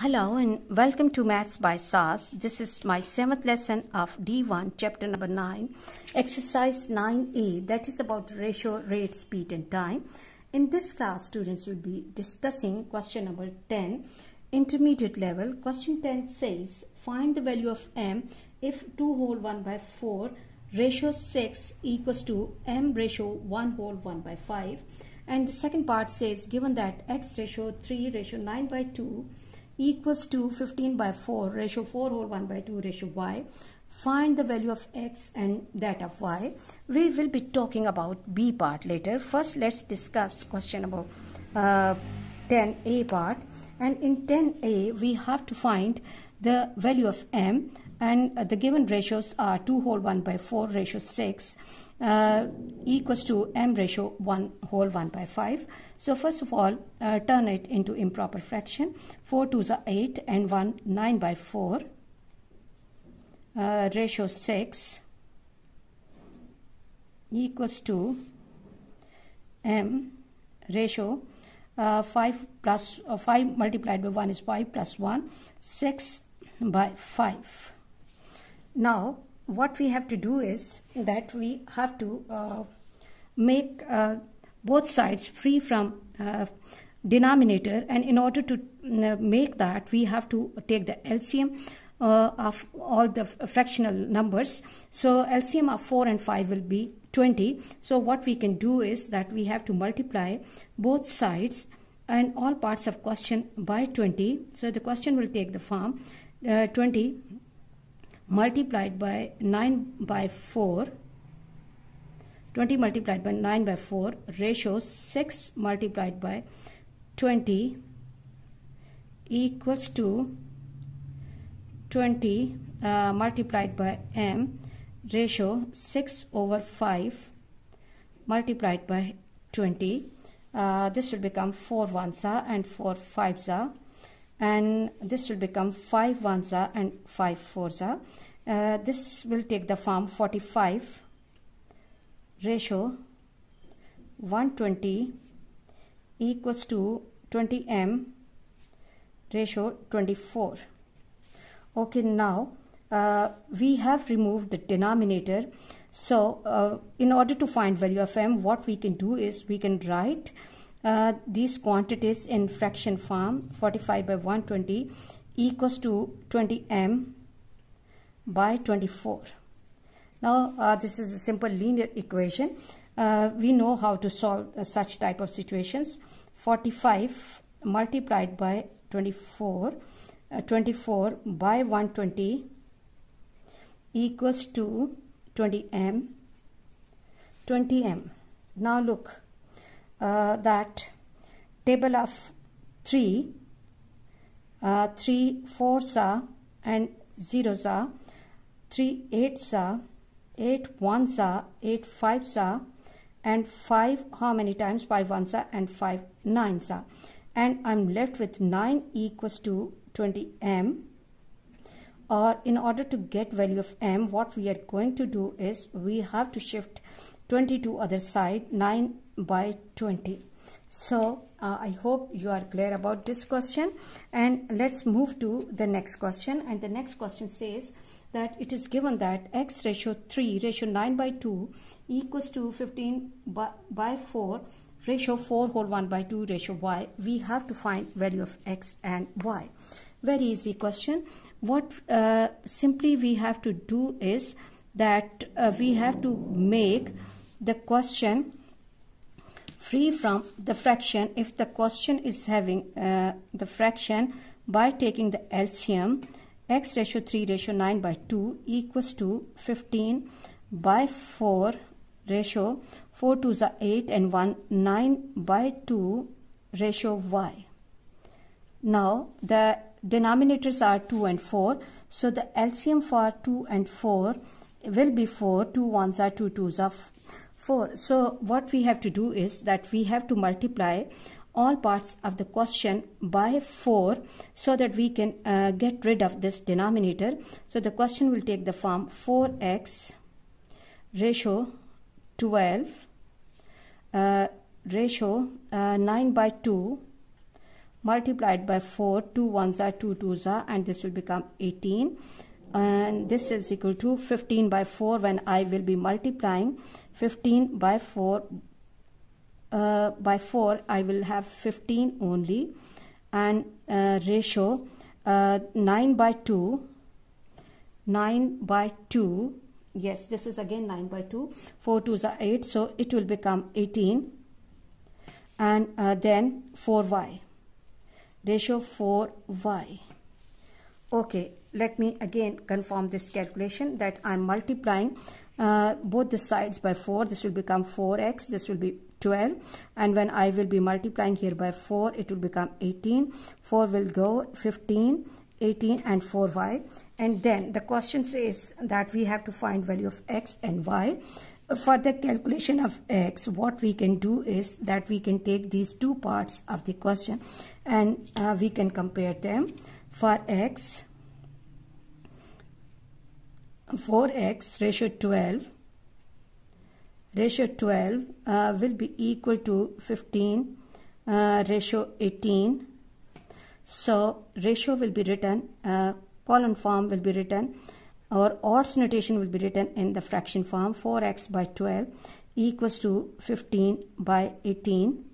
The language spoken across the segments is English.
Hello and welcome to Maths by SAS. This is my 7th lesson of D1, chapter number 9, exercise 9A, that is about ratio, rate, speed and time. In this class, students will be discussing question number 10, intermediate level. Question 10 says, find the value of m if 2 whole 1 by 4 ratio 6 equals to m ratio 1 whole 1 by 5. And the second part says, given that x ratio 3 ratio 9 by 2 equals to 15 by 4 ratio 4 whole 1 by 2 ratio y, find the value of x and that of y. We will be talking about B part later. First, let's discuss question about 10A part. And in 10A, we have to find the value of m, and the given ratios are 2 whole 1 by 4 ratio 6 equals to m ratio 1 whole 1 by 5. So first of all, turn it into improper fraction. 4 2s are 8 and 1 9 by 4 ratio 6 equals to m ratio 5 plus 5 multiplied by 1 is 5 plus 1, 6 by 5. Now what we have to do is that we have to make both sides free from denominator, and in order to make that, we have to take the LCM of all the fractional numbers. So LCM of 4 and 5 will be 20. So what we can do is that we have to multiply both sides and all parts of question by 20. So the question will take the form 20 multiplied by 9 by 4, 20 multiplied by 9 by 4 ratio 6 multiplied by 20 equals to 20 multiplied by m ratio 6 over 5 multiplied by 20. This will become 4 ones are and 4 fives are, and this will become 5 ones are and 5 fours are. This will take the form 45 ratio 120 equals to 20m ratio 24. Okay, now we have removed the denominator. So in order to find value of m, what we can do is we can write these quantities in fraction form. 45 by 120 equals to 20m by 24. Now this is a simple linear equation. We know how to solve such type of situations. 45 multiplied by 24, 24 by 120 equals to 20m. Now look, that table of 3 fours are and zeros are, 3 8s are, 8 1s are, 8 5s are, and 5 how many times? 5 1s are and 5 9s are, and I'm left with 9 equals to 20m. Or in order to get value of m, what we are going to do is we have to shift 20 to other side, 9 by 20. So I hope you are clear about this question, and let's move to the next question. And the next question says that it is given that x ratio 3 ratio 9 by 2 equals to 15 by 4 ratio 4 whole 1 by 2 ratio y. We have to find value of x and y. Very easy question. What simply we have to do is that we have to make the question free from the fraction. If the question is having the fraction, by taking the LCM, x ratio 3 ratio 9 by 2 equals to 15 by 4 ratio 4 2s are 8 and 1 9 by 2 ratio y. Now the denominators are 2 and 4, so the LCM for 2 and 4 will be 4. 2 1s are 2 2s are 4. So what we have to do is that we have to multiply all parts of the question by 4 so that we can get rid of this denominator. So the question will take the form 4x ratio 12 ratio 9 by 2 multiplied by 4. 2 ones are 2 twos are, and this will become 18. And this is equal to 15 by 4 when I will be multiplying 15 by 4. By 4 I will have 15 only, and ratio 9 by 2. 9 by 2, yes, this is again 9 by 2. 4 twos are 8, so it will become 18. And then 4y, ratio 4y. Okay, let me again confirm this calculation, that I'm multiplying both the sides by 4. This will become 4x, this will be 12, and when I will be multiplying here by 4, it will become 18. 4 will go 15, 18, and 4y. And then the question says that we have to find value of x and y. For the calculation of x, what we can do is that we can take these two parts of the question and we can compare them. For x, 4x ratio 12 will be equal to 15 ratio 18. So ratio will be written, column form will be written, or odds notation will be written in the fraction form. 4x by 12 equals to 15 by 18.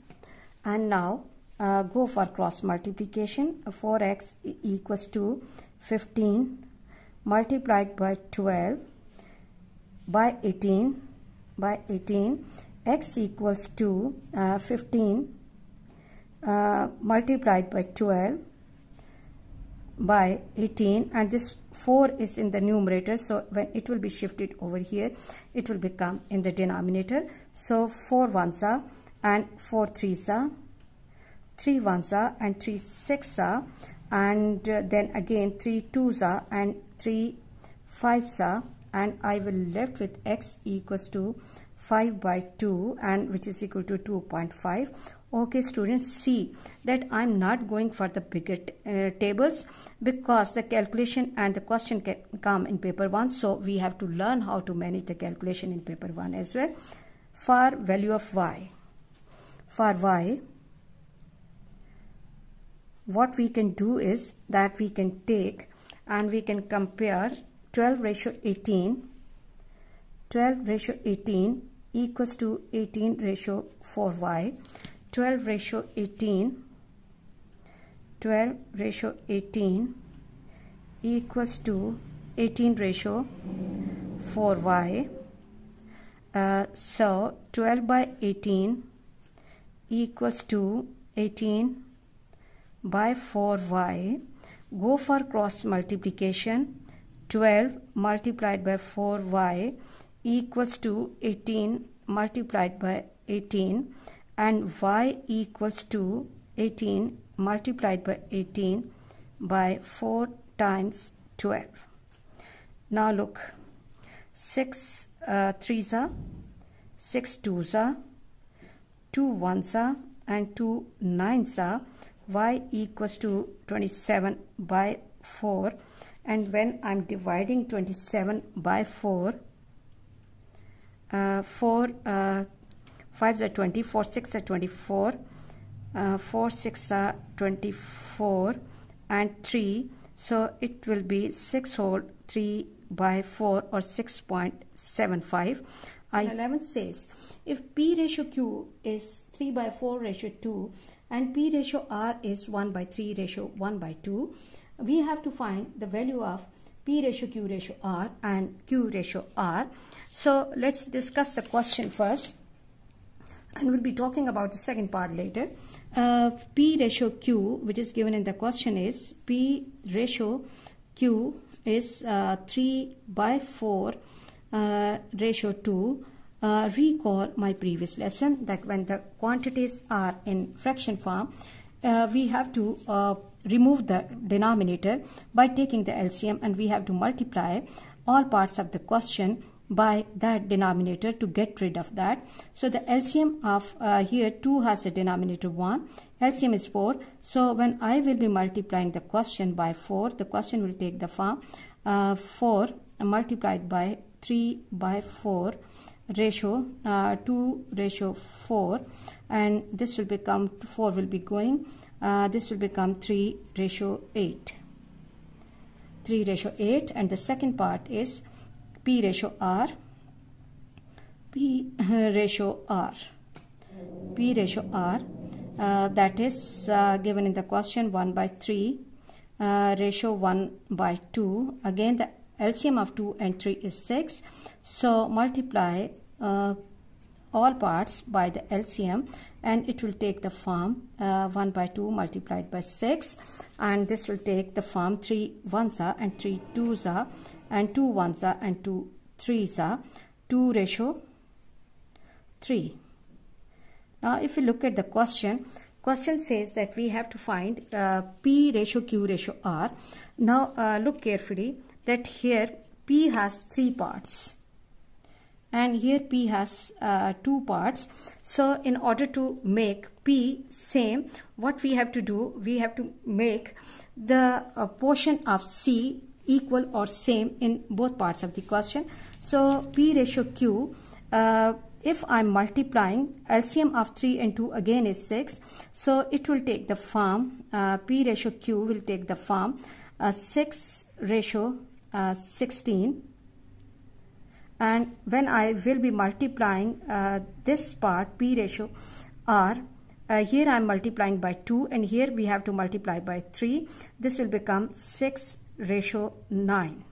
And now go for cross multiplication. 4x equals to 15 multiplied by 12 by 18 x equals to 15 multiplied by 12 by 18, and this 4 is in the numerator, so when it will be shifted over here, it will become in the denominator. So 4 ones are and 4 threes are, 3 ones are and 3 six are, and then again 3 twos are and 3 fives are, and I will left with x equals to 5 by 2, and which is equal to 2.5. Okay students, see that I'm not going for the bigger tables, because the calculation and the question can come in paper 1, so we have to learn how to manage the calculation in paper 1 as well. For value of y, for y, what we can do is that we can take and we can compare 12 ratio 18. 12 ratio 18 equals to 18 ratio 4y. 12 ratio 18 equals to 18 ratio 4y. So 12 by 18 equals to 18 by 4y. Go for cross multiplication. 12 multiplied by 4y equals to 18 multiplied by 18, and y equals to 18 multiplied by 18 by 4 times 12. Now look, 6 threes are, 6 twos are, 2 ones are and 2 nines are. Y equals to 27 by 4, and when I'm dividing 27 by 4, 5s are 20, 4 6 are 24, 4 6 are 24 and 3, so it will be 6 whole 3 by 4 or 6.75. 11 says if P ratio Q is 3 by 4 ratio 2 and P ratio R is 1 by 3 ratio 1 by 2, we have to find the value of P ratio Q ratio R and Q ratio R. So let's discuss the question first, and we'll be talking about the second part later. P ratio Q, which is given in the question, is P ratio Q is 3 by 4 ratio 2. Recall my previous lesson that when the quantities are in fraction form, we have to remove the denominator by taking the LCM, and we have to multiply all parts of the question by that denominator to get rid of that. So the LCM of here 2 has a denominator 1, LCM is 4. So when I will be multiplying the question by 4, the question will take the form 4 multiplied by 3 by 4 ratio 2 ratio 4, and this will become 4 will be going this will become 3:8. 3:8, and the second part is P ratio R. P ratio R. P ratio R, that is given in the question 1/3, ratio 1/2. Again, the LCM of 2 and 3 is 6. So multiply all parts by the LCM, and it will take the form 1/2 multiplied by 6, and this will take the form 3 1s are and 3 2s are and 2 1s are and 2 3s are 2:3. Now if you look at the question says that we have to find P ratio Q ratio R. Now look carefully that here P has 3 parts and here P has 2 parts. So in order to make P same, what we have to do, we have to make the portion of C equal or same in both parts of the question. So P ratio Q, if I'm multiplying, LCM of 3 and 2 again is 6. So it will take the form, P ratio Q will take the form 6:16. And when I will be multiplying this part, P ratio R, here I am multiplying by 2 and here we have to multiply by 3. This will become 6:9.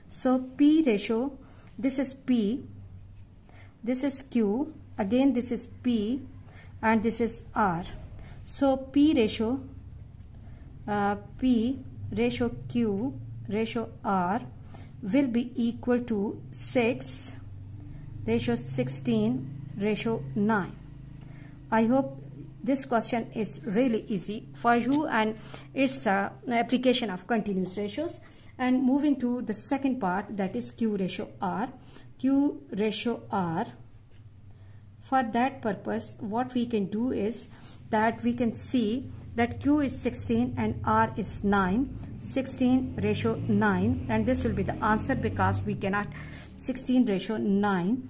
So P ratio, this is P, this is Q, again this is P, and this is R. So P ratio Q ratio R will be equal to 6:16:9. I hope this question is really easy for you, and it's an application of continuous ratios. And moving to the second part, that is Q ratio R. Q ratio R, for that purpose what we can do is that we can see that Q is 16 and R is 9, 16:9, and this will be the answer because we cannot 16:9,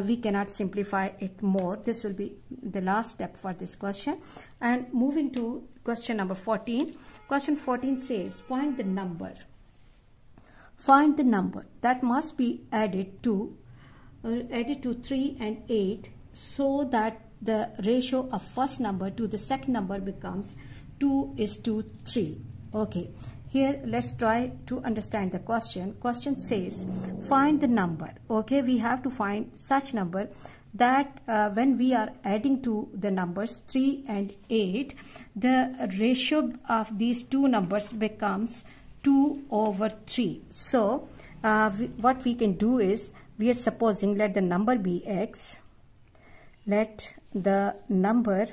we cannot simplify it more. This will be the last step for this question. And moving to question number 14. Question 14 says find the number that must be added to 3 and 8 so that the ratio of first number to the second number becomes 2:3. Okay, here let's try to understand the question. Question says find the number. Okay, we have to find such number that when we are adding to the numbers 3 and 8, the ratio of these two numbers becomes 2/3. So what we can do is, we are supposing, let the number be x, let the number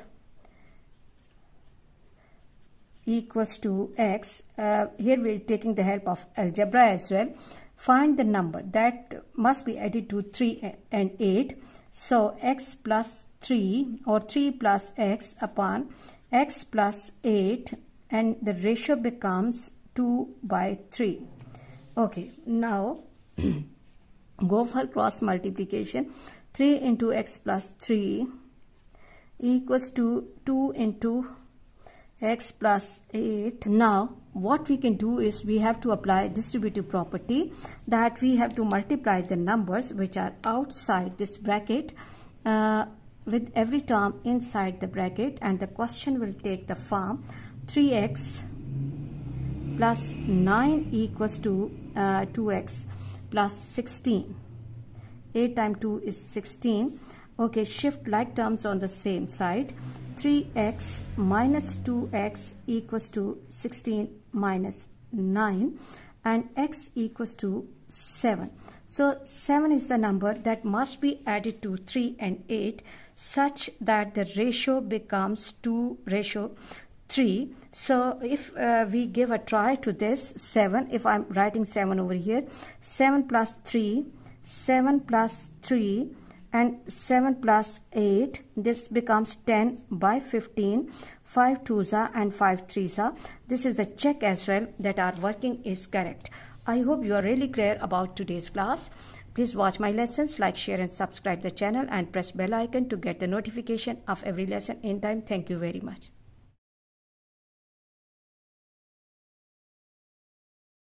equals to x. Here we are taking the help of algebra as well. Find the number that must be added to 3 and 8. So x plus 3 or 3 plus x upon x plus 8, and the ratio becomes 2/3. Okay, now go for cross multiplication. 3 into x plus 3 equals to 2 into x plus 8. Now what we can do is we have to apply distributive property, that we have to multiply the numbers which are outside this bracket with every term inside the bracket, and the question will take the form 3x plus 9 equals to 2x plus 16. 8 times 2 is 16. Okay, shift like terms on the same side. 3x minus 2x equals to 16 minus 9, and x equals to 7. So 7 is the number that must be added to 3 and 8 such that the ratio becomes 2:3. So if we give a try to this 7, if I'm writing 7 over here, 7 plus 3, 7 plus 3, and 7 plus 8, this becomes 10/15. 5 2s are and 5 3s are. This is a check as well that our working is correct. I hope you are really clear about today's class. Please watch my lessons, like, share and subscribe the channel, and press bell icon to get the notification of every lesson in time. Thank you very much.